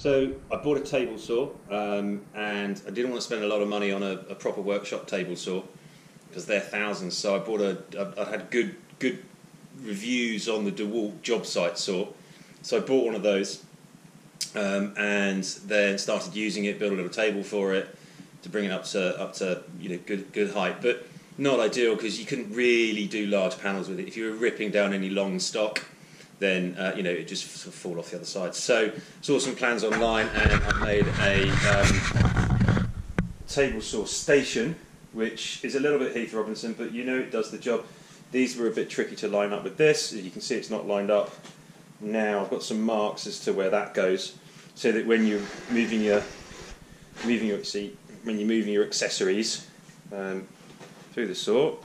So I bought a table saw, and I didn't want to spend a lot of money on a proper workshop table saw because they're thousands. So I bought I had good reviews on the DeWalt job site saw, so I bought one of those, and then started using it. Built a little table for it to bring it up to good height, but not ideal because you couldn't really do large panels with it. If you were ripping down any long stock, then it just sort of fall off the other side. So saw some plans online, and I made a table saw station, which is a little bit Heath Robinson, but it does the job. These were a bit tricky to line up with this. As you can see, it's not lined up. Now I've got some marks as to where that goes, so that when you're moving your accessories through the saw,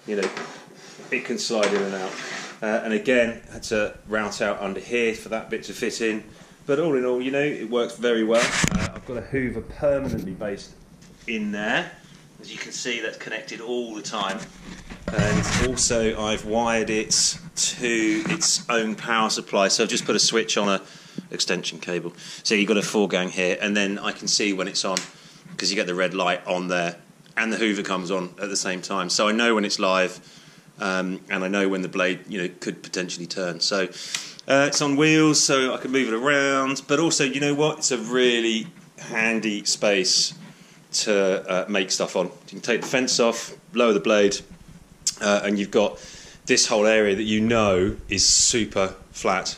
it can slide in and out. And again, had to route out under here for that bit to fit in. But all in all, it works very well. I've got a Hoover permanently based in there. As you can see, that's connected all the time. And also I've wired it to its own power supply. So I've just put a switch on a extension cable. So you've got a 4-gang here, and then I can see when it's on, because you get the red light on there, and the Hoover comes on at the same time. So I know when it's live. And I know when the blade, could potentially turn. So it's on wheels, so I can move it around. But also, it's a really handy space to make stuff on. You can take the fence off, lower the blade, and you've got this whole area that is super flat.